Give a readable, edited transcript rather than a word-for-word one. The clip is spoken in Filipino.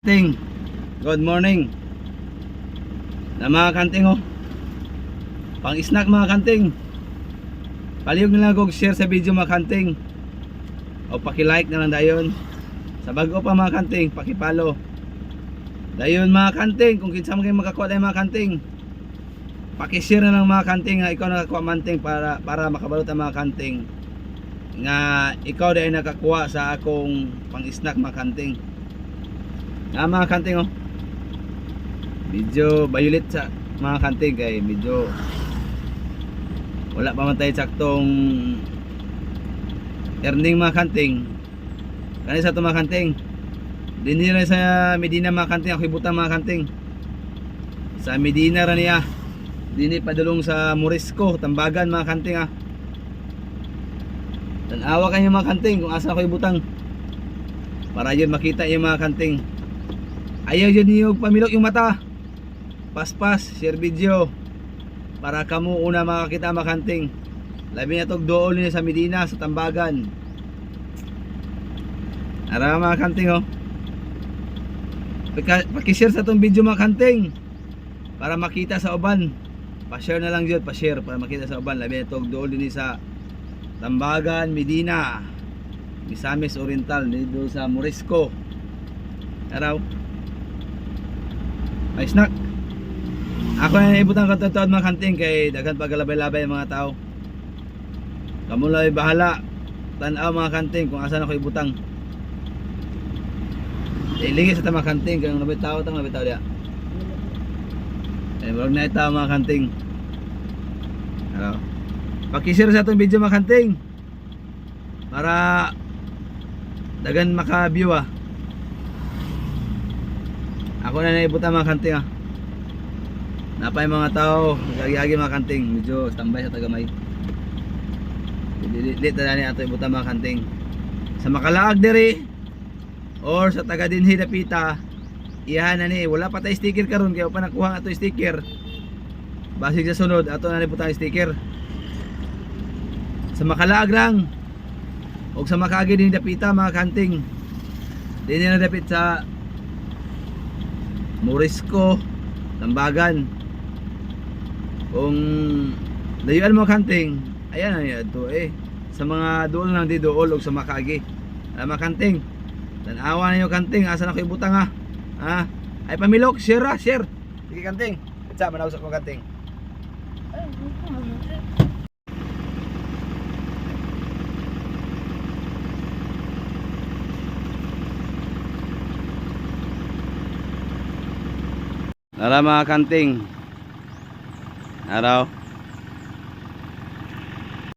Kanting, good morning. Na mga kanting oh. Pang snack mga kanting. Palihog na lang kog share sa video mga kanting. O paki-like na lang dayon. Sa bago pa mga kanting, paki-follow. Dayon mga kanting, kung kinsa man kayo makakuha dayon mga kanting. Paki-share na lang mga kanting nga ikaw nakakuha manting para makabalot ang mga kanting. Nga ikaw dayon nakakuha sa akong pang snack mga kanting. Nga mga kanting oh. Medyo violet sa mga kanting kay medyo wala pa man tayo saktong earning mga kanting. Kani sa ito mga kanting, dinhi rin sa Medina mga kanting, ako ibutang mga kanting sa Medina rin niya, dinhi padulong sa Morisco, Tambagan mga kanting ah. Tanawa kayo mga kanting kung asa ako ibutang para yun makita yung mga kanting. Ayaw yun yung pamilok yung mata. Paspas, share video para kamo una makakita mga kanting. Labi na tog dool niya sa Medina, sa Tambagan. Ara mga kanting oh. Paki-share sa tong video mga kanting para makita sa uban. Pa-share na lang yun, pa-share para makita sa uban. Labi na tog dool din sa Tambagan, Medina, Misamis Oriental, dito sa Morisco. Araw. May snack. Ako na ibutang katotoo mga kanting kay daghan paggalabay-labay ang mga tao. Kamu lang bahala. Tanaw mga kanting kung asa na ko ibutang. Ilingi sa mga kanting kung nabay tao dia. Wag na itaw mga kanting. Hello. Paki-share sa atong video mga kanting para dagan maka-view ah. Ako na naibutang mga kanting ah. Napay mga tao nagagi-agi mga kanting, medyo tambay sa tagamay. Dilit na ni ato ibutang mga kanting sa makalaag diri or sa taga dinhi dapita. Iyan na ni, wala pa tay sticker karon kaya pa nakuha ato sticker. Basig sa sunod ato na ibutang sticker. Sa makalaag lang o sa makaagi din dapita mga kanting. Dinhi na dapit sa Morisco, Tambagan. Kung layuan mo kanting, ayan na ito eh. Sa mga dool lang di dool o sa makagi. Mga kanting, tanawa na yung kanting, asa na ko ibutang ha. Ha? Ay pamilok, share ha, share. Sige kanting, itsa manawsak mo kanting. Ara mga kanting. Araw.